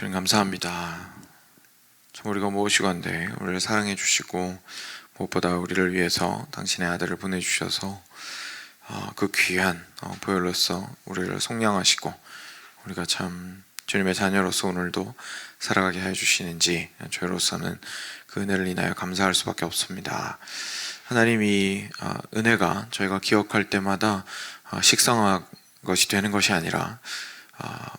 주님 감사합니다. 참 우리가 무엇이건데 우리를 사랑해 주시고 무엇보다 우리를 위해서 당신의 아들을 보내주셔서 그 귀한 보혈로서 우리를 속량하시고 우리가 참 주님의 자녀로서 오늘도 살아가게 해주시는지 저희로서는 그 은혜를 인하여 감사할 수밖에 없습니다. 하나님이 은혜가 저희가 기억할 때마다 식상한 것이 되는 것이 아니라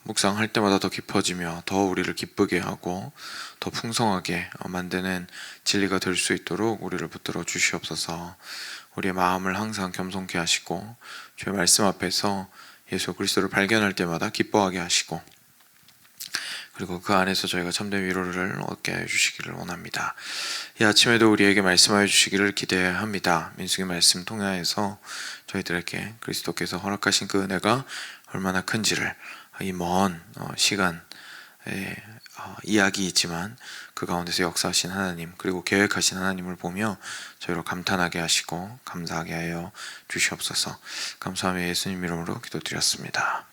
묵상할 때마다 더 깊어지며 더 우리를 기쁘게 하고 더 풍성하게 만드는 진리가 될 수 있도록 우리를 붙들어 주시옵소서. 우리의 마음을 항상 겸손케 하시고 주의 말씀 앞에서 예수 그리스도를 발견할 때마다 기뻐하게 하시고 그리고 그 안에서 저희가 참된 위로를 얻게 해주시기를 원합니다. 이 아침에도 우리에게 말씀하여 주시기를 기대합니다. 민수기 말씀 통하여서 저희들에게 그리스도께서 허락하신 그 은혜가 얼마나 큰지를 이 먼 시간의 이야기이지만 그 가운데서 역사하신 하나님 그리고 계획하신 하나님을 보며 저희로 감탄하게 하시고 감사하게 하여 주시옵소서. 감사하며 예수님 이름으로 기도드렸습니다.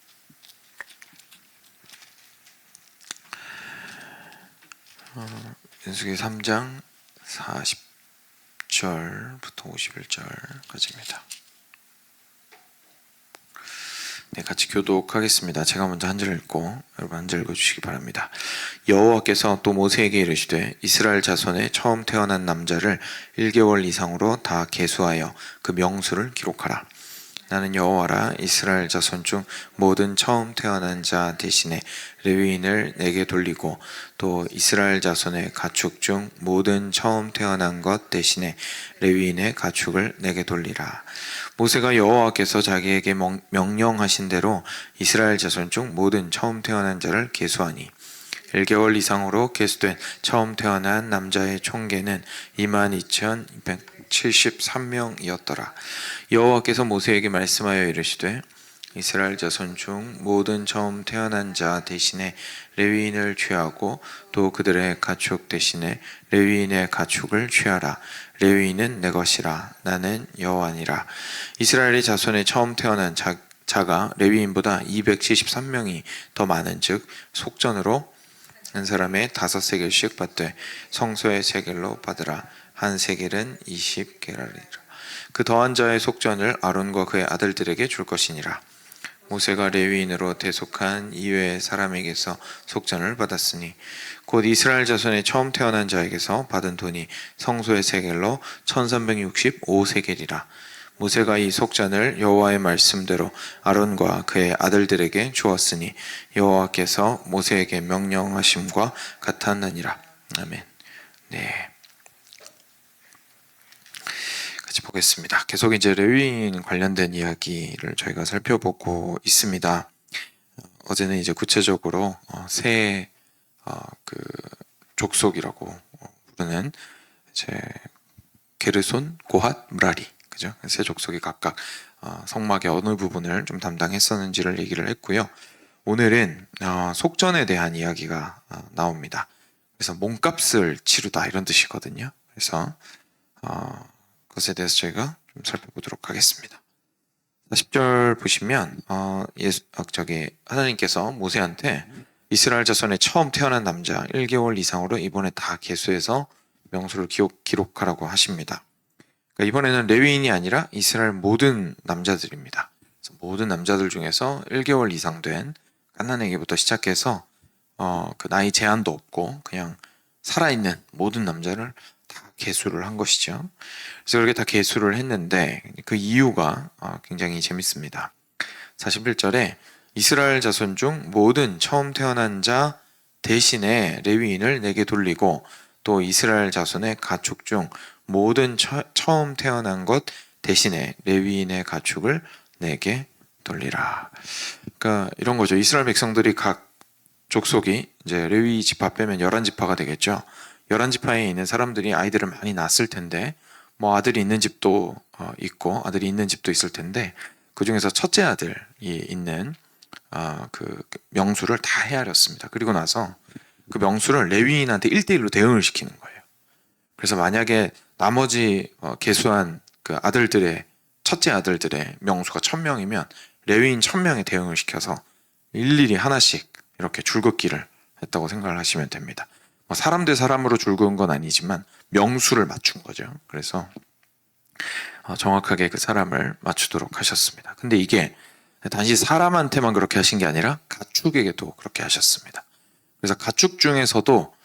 민수기 3장 40절부터 51절까지입니다. 네, 같이 교독하겠습니다. 제가 먼저 한 절 읽고 여러분 한 절 읽어주시기 바랍니다. 여호와께서 또 모세에게 이르시되 이스라엘 자손의 처음 태어난 남자를 1개월 이상으로 다 계수하여 그 명수를 기록하라. 나는 여호와라. 이스라엘 자손 중 모든 처음 태어난 자 대신에 레위인을 내게 돌리고 또 이스라엘 자손의 가축 중 모든 처음 태어난 것 대신에 레위인의 가축을 내게 돌리라. 모세가 여호와께서 자기에게 명령하신 대로 이스라엘 자손 중 모든 처음 태어난 자를 계수하니 1개월 이상으로 계수된 처음 태어난 남자의 총계는 22,273명이었더라. 여호와께서 모세에게 말씀하여 이르시되 이스라엘 자손 중 모든 처음 태어난 자 대신에 레위인을 취하고 또 그들의 가축 대신에 레위인의 가축을 취하라. 레위인은 내 것이라. 나는 여호와니라. 이스라엘의 자손에 처음 태어난 자가 레위인보다 273명이 더 많은즉 속전으로 한 사람의 5세겔씩 받되 성소의 세겔로 받으라. 한 세겔은 20게라리라. 그 더한 자의 속전을 아론과 그의 아들들에게 줄 것이니라. 모세가 레위인으로 대속한 이외의 사람에게서 속전을 받았으니 곧 이스라엘 자손의 처음 태어난 자에게서 받은 돈이 성소의 세겔로 1365세겔이라. 모세가 이 속전을 여호와의 말씀대로 아론과 그의 아들들에게 주었으니 여호와께서 모세에게 명령하심과 같았느니라. 아멘. 네. 같이 보겠습니다. 계속 이제 레위인 관련된 이야기를 저희가 살펴보고 있습니다. 어제는 이제 구체적으로 세 족속이라고 부르는 이제 게르손, 고핫, 므라리, 그죠? 세 족속이 각각 성막의 어느 부분을 좀 담당했었는지를 얘기를 했고요. 오늘은 속전에 대한 이야기가 나옵니다. 그래서 몸값을 치르다 이런 뜻이거든요. 그래서 그것에 대해서 저희가 좀 살펴보도록 하겠습니다. 10절 보시면 하나님께서 모세한테 이스라엘 자손의 처음 태어난 남자 1개월 이상으로 이번에 다 계수해서 명수를 기록하라고 하십니다. 그러니까 이번에는 레위인이 아니라 이스라엘 모든 남자들입니다. 그래서 모든 남자들 중에서 1개월 이상 된 갓난아기부터 시작해서 그 나이 제한도 없고 그냥 살아있는 모든 남자를 다 계수를 한 것이죠. 그래서 그렇게 다 계수를 했는데 그 이유가 굉장히 재밌습니다. 41절에 이스라엘 자손 중 모든 처음 태어난 자 대신에 레위인을 내게 돌리고 또 이스라엘 자손의 가축 중 모든 처음 태어난 것 대신에 레위인의 가축을 내게 돌리라. 그러니까 이런 거죠. 이스라엘 백성들이 각 족속이 이제 레위 지파 빼면 11지파가 되겠죠. 11지파에 있는 사람들이 아이들을 많이 낳았을 텐데 뭐 아들이 있는 집도 있고 아들이 있는 집도 있을 텐데 그 중에서 첫째 아들이 있는 그 명수를 다 헤아렸습니다. 그리고 나서 그 명수를 레위인한테 1대1로 대응을 시키는 거예요. 그래서 만약에 나머지 계수한 그 아들들의 첫째 아들들의 명수가 1000명이면 레위인 1000명에 대응을 시켜서 일일이 하나씩 이렇게 줄긋기를 했다고 생각을 하시면 됩니다. 뭐 사람 대 사람으로 줄 그은 건 아니지만 명수를 맞춘 거죠. 그래서 정확하게 그 사람을 맞추도록 하셨습니다. 근데 이게 단지 사람한테만 그렇게 하신 게 아니라 가축에게도 그렇게 하셨습니다. 그래서 가축 중에서도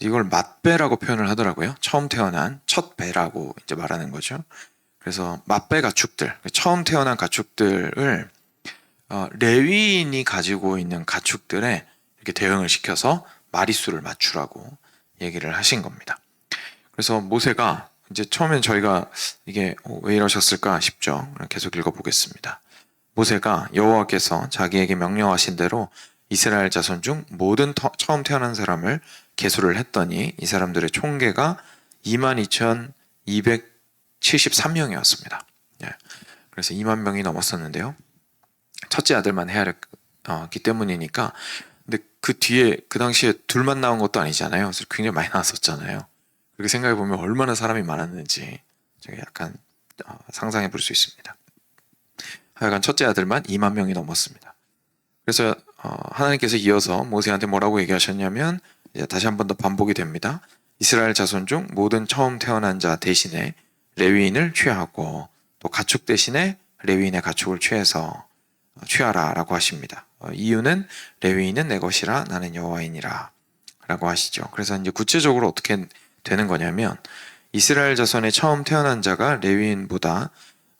이걸 맏배라고 표현을 하더라고요. 처음 태어난 첫 배라고 이제 말하는 거죠. 그래서 맏배 가축들, 처음 태어난 가축들을 레위인이 가지고 있는 가축들에 이렇게 대응을 시켜서 마리수를 맞추라고 얘기를 하신 겁니다. 그래서 모세가 이제 처음엔 저희가 이게 왜 이러셨을까 싶죠. 계속 읽어보겠습니다. 모세가 여호와께서 자기에게 명령하신 대로 이스라엘 자손 중 모든 처음 태어난 사람을 계수를 했더니 이 사람들의 총계가 22,273명이었습니다. 그래서 2만 명이 넘었었는데요. 첫째 아들만 헤아렸기 때문이니까. 근데 그 뒤에 그 당시에 둘만 나온 것도 아니잖아요. 그래서 굉장히 많이 나왔었잖아요. 그렇게 생각해 보면 얼마나 사람이 많았는지 제가 약간 상상해 볼 수 있습니다. 하여간 첫째 아들만 2만 명이 넘었습니다. 그래서 하나님께서 이어서 모세한테 뭐라고 얘기하셨냐면 이제 다시 한 번 더 반복이 됩니다. 이스라엘 자손 중 모든 처음 태어난 자 대신에 레위인을 취하고 또 가축 대신에 레위인의 가축을 취하라 라고 하십니다. 이유는 레위인은 내 것이라 나는 여호와이니라 라고 하시죠. 그래서 이제 구체적으로 어떻게 되는 거냐면 이스라엘 자손의 처음 태어난 자가 레위인보다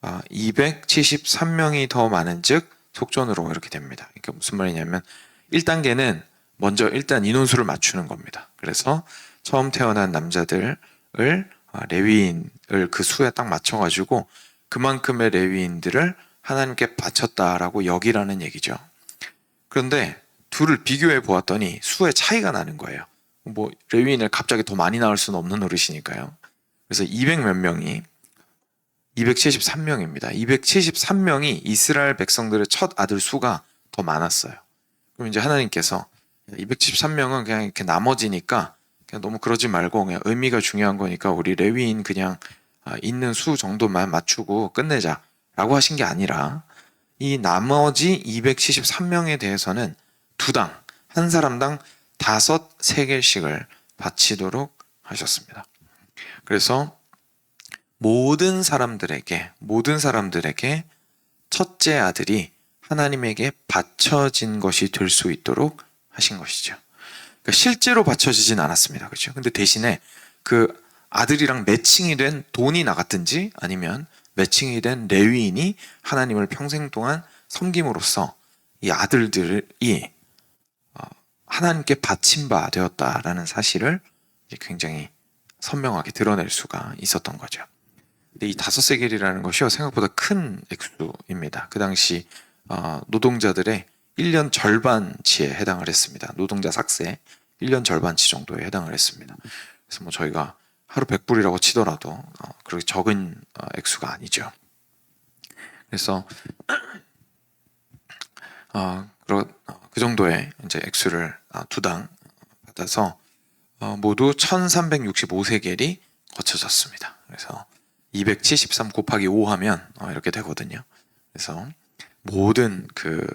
273명이 더 많은 즉 속전으로 이렇게 됩니다. 그러니까 무슨 말이냐면 1단계는 먼저 일단 인원수를 맞추는 겁니다. 그래서 처음 태어난 남자들을 레위인을 그 수에 딱 맞춰가지고 그만큼의 레위인들을 하나님께 바쳤다라고 여기라는 얘기죠. 그런데 둘을 비교해 보았더니 수의 차이가 나는 거예요. 뭐 레위인을 갑자기 더 많이 낳을 수는 없는 노릇이니까요. 그래서 200 몇 명이 273명입니다. 273명이 이스라엘 백성들의 첫 아들 수가 더 많았어요. 그럼 이제 하나님께서 273명은 그냥 이렇게 나머지니까 그냥 너무 그러지 말고 그냥 의미가 중요한 거니까 우리 레위인 그냥 있는 수 정도만 맞추고 끝내자라고 하신 게 아니라 이 나머지 273명에 대해서는 한 사람당 5세겔씩을 바치도록 하셨습니다. 그래서 모든 사람들에게 첫째 아들이 하나님에게 바쳐진 것이 될 수 있도록 하신 것이죠. 그러니까 실제로 바쳐지진 않았습니다. 그렇죠? 근데 대신에 그 아들이랑 매칭이 된 돈이 나갔든지 아니면 매칭이 된 레위인이 하나님을 평생 동안 섬김으로써 이 아들들이 하나님께 바친 바 되었다라는 사실을 굉장히 선명하게 드러낼 수가 있었던 거죠. 근데 이 5세겔이라는 것이요 생각보다 큰 액수입니다. 그 당시 노동자들의 1년 절반치에 해당을 했습니다. 노동자 삭세 1년 절반치 정도에 해당을 했습니다. 그래서 뭐 저희가 하루 100불이라고 치더라도 그렇게 적은 액수가 아니죠. 그래서 그 정도의 이제 액수를 두당 받아서 모두 1365세겔이 거쳐졌습니다. 그래서 273 곱하기 5 하면 이렇게 되거든요. 그래서 모든 그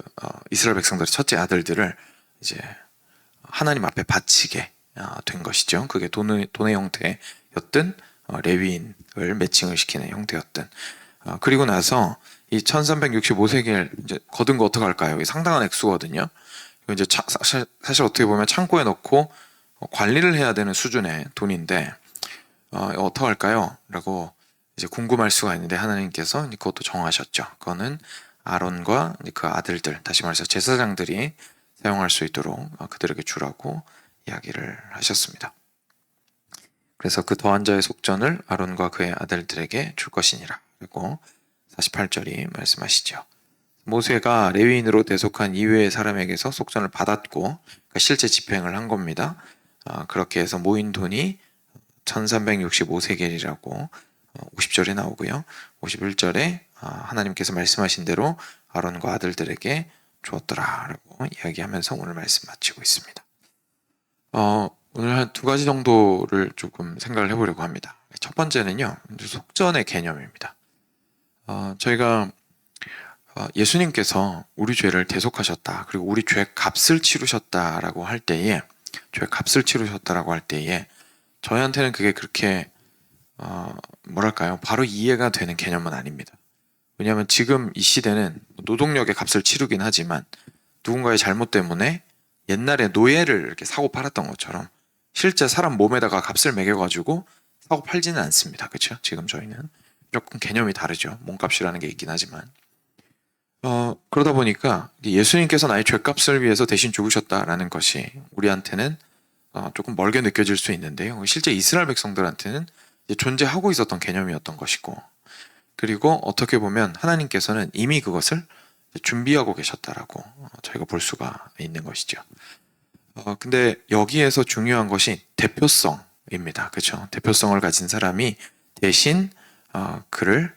이스라엘 백성들의 첫째 아들들을 이제 하나님 앞에 바치게 된 것이죠. 그게 돈의 형태였든 레위인을 매칭을 시키는 형태였든 그리고 나서 이 1365세겔 이제 거둔 거 어떡할까요? 이게 상당한 액수거든요. 이제 사실 어떻게 보면 창고에 넣고 관리를 해야 되는 수준의 돈인데 어떡할까요? 라고 이제 궁금할 수가 있는데 하나님께서 그것도 정하셨죠. 그거는 아론과 그 아들들, 다시 말해서 제사장들이 사용할 수 있도록 그들에게 주라고 이야기를 하셨습니다. 그래서 그 더한 자의 속전을 아론과 그의 아들들에게 줄 것이니라. 그리고 48절이 말씀하시죠. 모세가 레위인으로 대속한 이외의 사람에게서 속전을 받았고 그러니까 실제 집행을 한 겁니다. 그렇게 해서 모인 돈이 1365세겔이라고 50절에 나오고요. 51절에 하나님께서 말씀하신 대로 아론과 아들들에게 주었더라라고 이야기하면서 오늘 말씀 마치고 있습니다. 오늘 한 2가지 정도를 조금 생각을 해보려고 합니다. 첫 번째는요, 속전의 개념입니다. 저희가 예수님께서 우리 죄를 대속하셨다, 그리고 우리 죄 값을 치르셨다라고 할 때에 저의 값을 치르셨다라고 할 때에 저희한테는 그게 그렇게 뭐랄까요? 바로 이해가 되는 개념은 아닙니다. 왜냐하면 지금 이 시대는 노동력의 값을 치르긴 하지만 누군가의 잘못 때문에 옛날에 노예를 이렇게 사고 팔았던 것처럼 실제 사람 몸에다가 값을 매겨가지고 사고 팔지는 않습니다. 그렇죠? 지금 저희는 조금 개념이 다르죠. 몸값이라는 게 있긴 하지만 그러다 보니까 예수님께서 나의 죄값을 위해서 대신 죽으셨다라는 것이 우리한테는 조금 멀게 느껴질 수 있는데요. 실제 이스라엘 백성들한테는 존재하고 있었던 개념이었던 것이고, 그리고 어떻게 보면 하나님께서는 이미 그것을 준비하고 계셨다라고 저희가 볼 수가 있는 것이죠. 근데 여기에서 중요한 것이 대표성입니다. 그렇죠? 대표성을 가진 사람이 대신 그의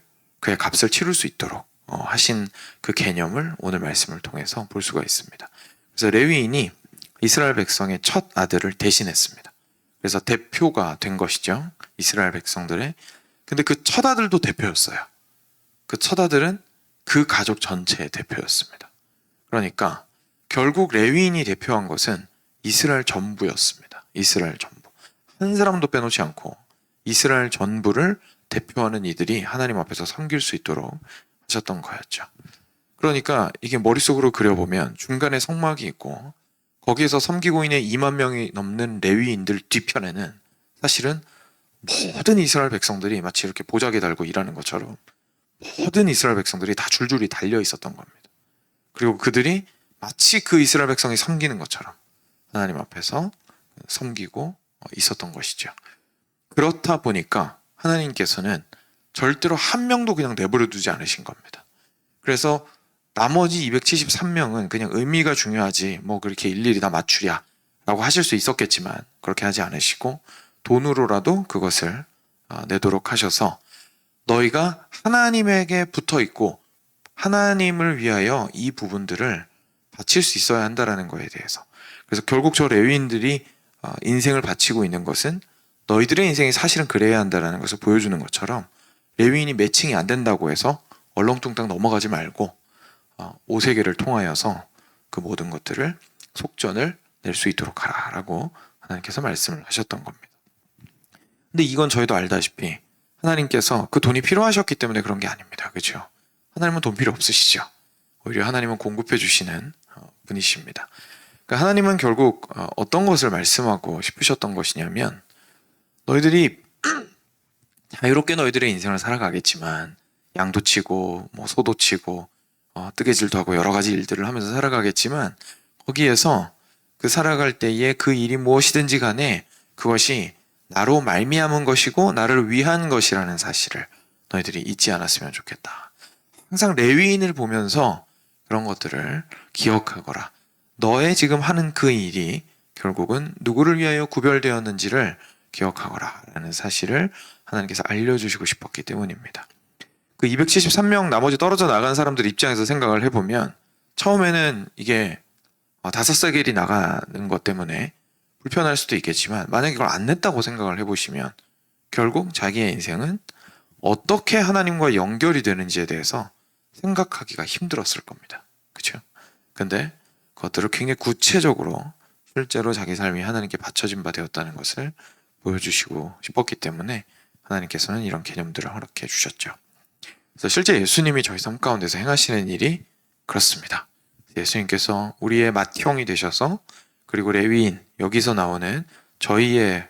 값을 치를 수 있도록 하신 그 개념을 오늘 말씀을 통해서 볼 수가 있습니다. 그래서 레위인이 이스라엘 백성의 첫 아들을 대신했습니다. 그래서 대표가 된 것이죠. 이스라엘 백성들의. 근데 그 첫 아들도 대표였어요. 그 첫 아들은 그 가족 전체의 대표였습니다. 그러니까 결국 레위인이 대표한 것은 이스라엘 전부였습니다. 이스라엘 전부. 한 사람도 빼놓지 않고 이스라엘 전부를 대표하는 이들이 하나님 앞에서 섬길 수 있도록 하셨던 거였죠. 그러니까 이게 머릿속으로 그려보면 중간에 성막이 있고 거기에서 섬기고 있는 2만 명이 넘는 레위인들 뒤편에는 사실은 모든 이스라엘 백성들이 마치 이렇게 보자기 달고 일하는 것처럼 모든 이스라엘 백성들이 다 줄줄이 달려 있었던 겁니다. 그리고 그들이 마치 그 이스라엘 백성이 섬기는 것처럼 하나님 앞에서 섬기고 있었던 것이죠. 그렇다 보니까 하나님께서는 절대로 한 명도 그냥 내버려 두지 않으신 겁니다. 그래서 나머지 273명은 그냥 의미가 중요하지 뭐 그렇게 일일이 다 맞추랴 라고 하실 수 있었겠지만 그렇게 하지 않으시고 돈으로라도 그것을 내도록 하셔서 너희가 하나님에게 붙어 있고 하나님을 위하여 이 부분들을 바칠 수 있어야 한다라는 거에 대해서. 그래서 결국 저 레위인들이 인생을 바치고 있는 것은 너희들의 인생이 사실은 그래야 한다라는 것을 보여주는 것처럼 레위인이 매칭이 안 된다고 해서 얼렁뚱땅 넘어가지 말고 오세계를 통하여서 그 모든 것들을 속전을 낼 수 있도록 하라라고 하나님께서 말씀을 하셨던 겁니다. 근데 이건 저희도 알다시피 하나님께서 그 돈이 필요하셨기 때문에 그런 게 아닙니다. 그렇죠? 하나님은 돈 필요 없으시죠. 오히려 하나님은 공급해 주시는 분이십니다. 그러니까 하나님은 결국 어떤 것을 말씀하고 싶으셨던 것이냐면 너희들이 자유롭게 너희들의 인생을 살아가겠지만 양도 치고 뭐 소도 치고 뜨개질도 하고 여러 가지 일들을 하면서 살아가겠지만 거기에서 그 살아갈 때에 그 일이 무엇이든지 간에 그것이 나로 말미암은 것이고 나를 위한 것이라는 사실을 너희들이 잊지 않았으면 좋겠다. 항상 레위인을 보면서 그런 것들을 기억하거라. 너의 지금 하는 그 일이 결국은 누구를 위하여 구별되었는지를 기억하거라 라는 사실을 하나님께서 알려주시고 싶었기 때문입니다. 그 273명 나머지 떨어져 나간 사람들 입장에서 생각을 해보면 처음에는 이게 5세겔이 나가는 것 때문에 불편할 수도 있겠지만 만약에 이걸 안 냈다고 생각을 해보시면 결국 자기의 인생은 어떻게 하나님과 연결이 되는지에 대해서 생각하기가 힘들었을 겁니다. 그렇죠? 근데 그것들을 굉장히 구체적으로 실제로 자기 삶이 하나님께 바쳐진 바 되었다는 것을 보여주시고 싶었기 때문에 하나님께서는 이런 개념들을 허락해 주셨죠. 그래서 실제 예수님이 저희 삶 가운데서 행하시는 일이 그렇습니다. 예수님께서 우리의 맏형이 되셔서 그리고 레위인 여기서 나오는 저희의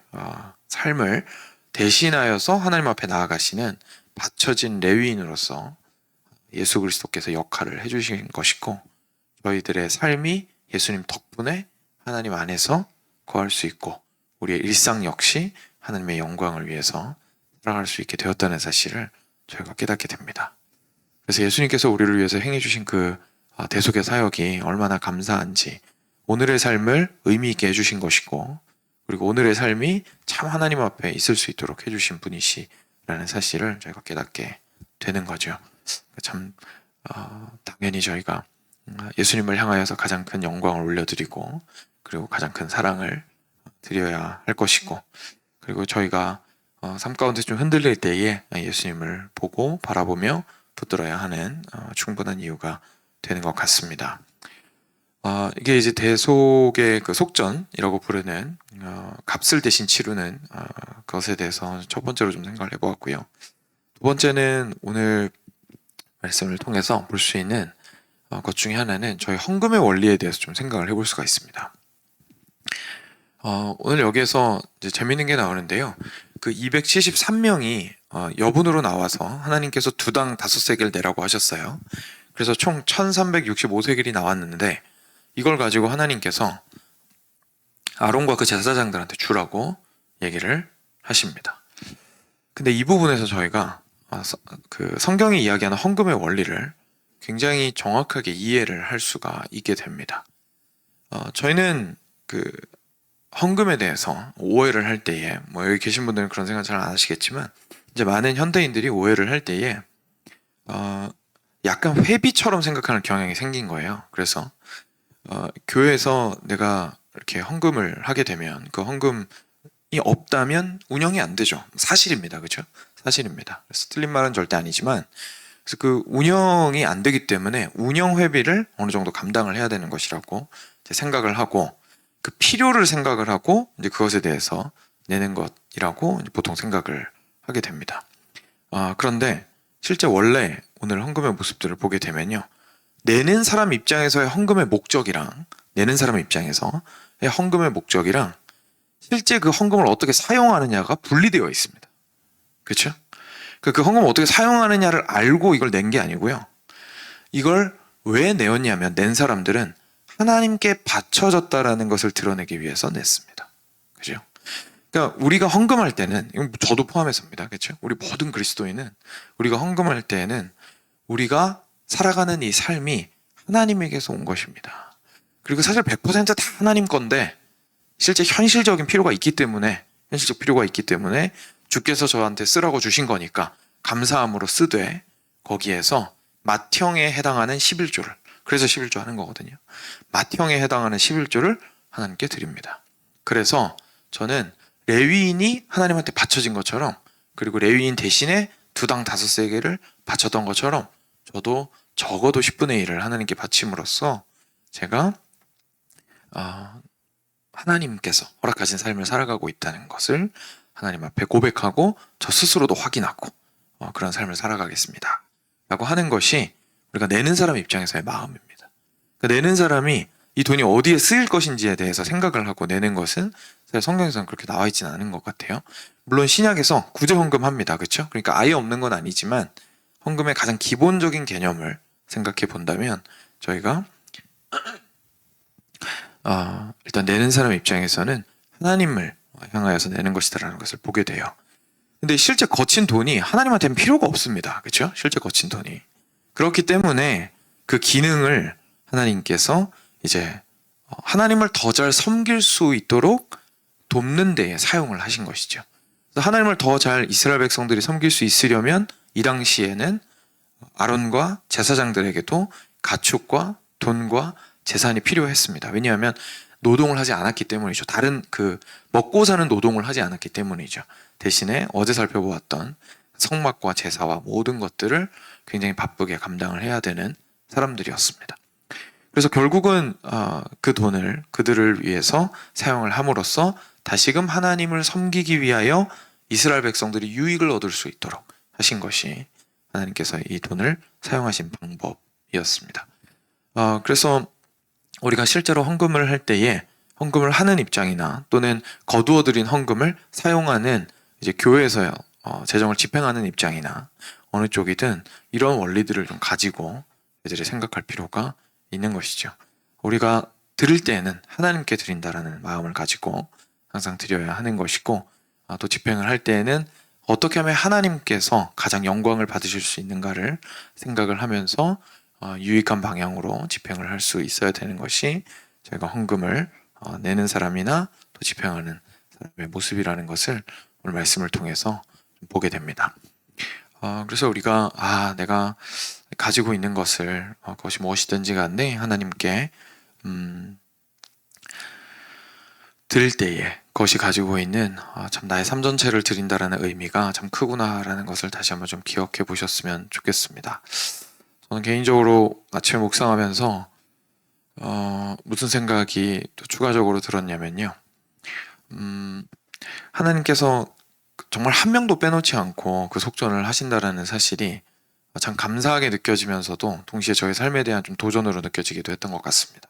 삶을 대신하여서 하나님 앞에 나아가시는 바쳐진 레위인으로서 예수 그리스도께서 역할을 해주신 것이고 저희들의 삶이 예수님 덕분에 하나님 안에서 거할 수 있고 우리의 일상 역시 하나님의 영광을 위해서 살아갈 수 있게 되었다는 사실을 저희가 깨닫게 됩니다. 그래서 예수님께서 우리를 위해서 행해주신 그 대속의 사역이 얼마나 감사한지 오늘의 삶을 의미 있게 해주신 것이고 그리고 오늘의 삶이 참 하나님 앞에 있을 수 있도록 해주신 분이시라는 사실을 저희가 깨닫게 되는 거죠. 참 당연히 저희가 예수님을 향하여서 가장 큰 영광을 올려드리고 그리고 가장 큰 사랑을 드려야 할 것이고 그리고 저희가 삶 가운데 좀 흔들릴 때에 예수님을 보고 바라보며 붙들어야 하는 충분한 이유가 되는 것 같습니다. 이게 이제 대속의 그 속전이라고 부르는 값을 대신 치르는 것에 대해서 첫 번째로 좀 생각을 해보았고요. 두 번째는 오늘 말씀을 통해서 볼 수 있는 것 중에 하나는 저희 헌금의 원리에 대해서 좀 생각을 해볼 수가 있습니다. 오늘 여기에서 이제 재밌는 게 나오는데요. 그 273명이 여분으로 나와서 하나님께서 두당 5세겔 내라고 하셨어요. 그래서 총 1365세겔이 나왔는데 이걸 가지고 하나님께서 아론과 그 제사장들한테 주라고 얘기를 하십니다. 근데 이 부분에서 저희가 그 성경이 이야기하는 헌금의 원리를 굉장히 정확하게 이해를 할 수가 있게 됩니다. 저희는 그 헌금에 대해서 오해를 할 때에 여기 계신 분들은 그런 생각 잘 안 하시겠지만 이제 많은 현대인들이 오해를 할 때에 약간 회비처럼 생각하는 경향이 생긴 거예요. 그래서 교회에서 내가 이렇게 헌금을 하게 되면 그 헌금이 없다면 운영이 안 되죠. 사실입니다. 그렇죠? 사실입니다. 그래서 틀린 말은 절대 아니지만 그래서 그 운영이 안 되기 때문에 운영 회비를 어느 정도 감당을 해야 되는 것이라고 이제 생각을 하고 그 필요를 생각을 하고 이제 그것에 대해서 내는 것이라고 이제 보통 생각을 하게 됩니다. 그런데 실제 원래 오늘 헌금의 모습들을 보게 되면요. 내는 사람 입장에서의 헌금의 목적이랑 내는 사람 입장에서의 헌금의 목적이랑 실제 그 헌금을 어떻게 사용하느냐가 분리되어 있습니다. 그렇죠? 그 헌금을 어떻게 사용하느냐를 알고 이걸 낸 게 아니고요. 이걸 왜 내었냐면 낸 사람들은 하나님께 바쳐졌다라는 것을 드러내기 위해서 냈습니다. 그죠? 그러니까 우리가 헌금할 때는 이건 저도 포함해서입니다. 그렇죠? 우리 모든 그리스도인은 우리가 헌금할 때에는 우리가 살아가는 이 삶이 하나님에게서 온 것입니다. 그리고 사실 100%다 하나님 건데 실제 현실적인 필요가 있기 때문에 현실적 필요가 있기 때문에 주께서 저한테 쓰라고 주신 거니까 감사함으로 쓰되 거기에서 맏형에 해당하는 11조를 그래서 11조 하는 거거든요. 맏형에 해당하는 11조를 하나님께 드립니다. 그래서 저는 레위인이 하나님한테 바쳐진 것처럼 그리고 레위인 대신에 두당 5세겔을 바쳤던 것처럼 저도 적어도 10분의 1을 하나님께 바침으로써 제가 하나님께서 허락하신 삶을 살아가고 있다는 것을 하나님 앞에 고백하고 저 스스로도 확인하고 그런 삶을 살아가겠습니다. 라고 하는 것이 우리가 내는 사람 입장에서의 마음입니다. 그러니까 내는 사람이 이 돈이 어디에 쓰일 것인지에 대해서 생각을 하고 내는 것은 사실 성경에서는 그렇게 나와 있지는 않은 것 같아요. 물론 신약에서 구제 헌금합니다. 그렇죠? 그러니까 아예 없는 건 아니지만 헌금의 가장 기본적인 개념을 생각해 본다면 저희가 일단 내는 사람 입장에서는 하나님을 향하여서 내는 것이다라는 것을 보게 돼요. 근데 실제 거친 돈이 하나님한테는 필요가 없습니다. 그렇죠? 실제 거친 돈이. 그렇기 때문에 그 기능을 하나님께서 이제 하나님을 더 잘 섬길 수 있도록 돕는 데에 사용을 하신 것이죠. 그래서 하나님을 더 잘 이스라엘 백성들이 섬길 수 있으려면 이 당시에는 아론과 제사장들에게도 가축과 돈과 재산이 필요했습니다. 왜냐하면 노동을 하지 않았기 때문이죠. 다른 먹고 사는 노동을 하지 않았기 때문이죠. 대신에 어제 살펴보았던 성막과 제사와 모든 것들을 굉장히 바쁘게 감당을 해야 되는 사람들이었습니다. 그래서 결국은 그 돈을 그들을 위해서 사용을 함으로써 다시금 하나님을 섬기기 위하여 이스라엘 백성들이 유익을 얻을 수 있도록 하신 것이 하나님께서 이 돈을 사용하신 방법이었습니다. 그래서 우리가 실제로 헌금을 할 때에 헌금을 하는 입장이나 또는 거두어들인 헌금을 사용하는 이제 교회에서 재정을 집행하는 입장이나 어느 쪽이든 이런 원리들을 좀 가지고 애들이 생각할 필요가 있는 것이죠. 우리가 드릴 때에는 하나님께 드린다라는 마음을 가지고 항상 드려야 하는 것이고 또 집행을 할 때에는 어떻게 하면 하나님께서 가장 영광을 받으실 수 있는가를 생각을 하면서 유익한 방향으로 집행을 할 수 있어야 되는 것이 저희가 헌금을 내는 사람이나 또 집행하는 사람의 모습이라는 것을 오늘 말씀을 통해서 보게 됩니다. 그래서 우리가 내가 가지고 있는 것을 그것이 무엇이든지 간에 하나님께 드릴 때에 그것이 가지고 있는 참 나의 삶 전체를 드린다라는 의미가 참 크구나라는 것을 다시 한번 좀 기억해 보셨으면 좋겠습니다. 저는 개인적으로 아침에 묵상하면서 무슨 생각이 또 추가적으로 들었냐면요. 하나님께서 정말 한 명도 빼놓지 않고 그 속전을 하신다라는 사실이 참 감사하게 느껴지면서도 동시에 저의 삶에 대한 좀 도전으로 느껴지기도 했던 것 같습니다.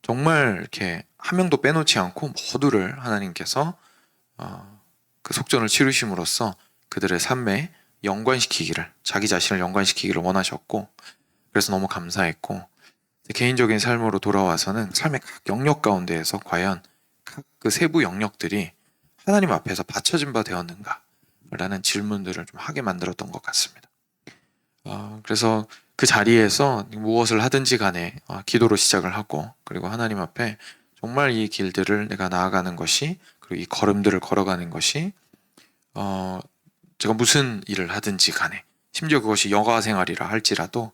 정말 이렇게 한 명도 빼놓지 않고 모두를 하나님께서 그 속전을 치르심으로써 그들의 삶에 연관시키기를, 자기 자신을 연관시키기를 원하셨고, 그래서 너무 감사했고, 개인적인 삶으로 돌아와서는 삶의 각 영역 가운데에서 과연 각 그 세부 영역들이 하나님 앞에서 받쳐진 바 되었는가? 라는 질문들을 좀 하게 만들었던 것 같습니다. 그래서 그 자리에서 무엇을 하든지 간에 기도로 시작을 하고, 그리고 하나님 앞에 정말 이 길들을 내가 나아가는 것이, 그리고 이 걸음들을 걸어가는 것이 제가 무슨 일을 하든지 간에, 심지어 그것이 여가 생활이라 할지라도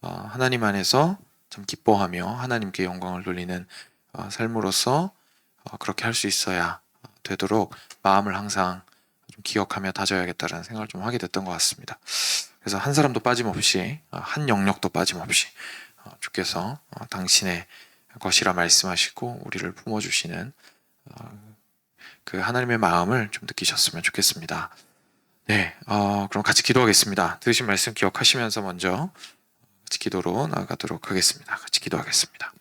하나님 안에서 참 기뻐하며 하나님께 영광을 돌리는 삶으로서 그렇게 할 수 있어야 되도록 마음을 항상 좀 기억하며 다져야겠다라는 생각을 좀 하게 됐던 것 같습니다. 그래서 한 사람도 빠짐없이, 한 영역도 빠짐없이 주께서 당신의 것이라 말씀하시고 우리를 품어주시는 그 하나님의 마음을 좀 느끼셨으면 좋겠습니다. 네, 그럼 같이 기도하겠습니다. 들으신 말씀 기억하시면서 먼저 같이 기도로 나아가도록 하겠습니다. 같이 기도하겠습니다.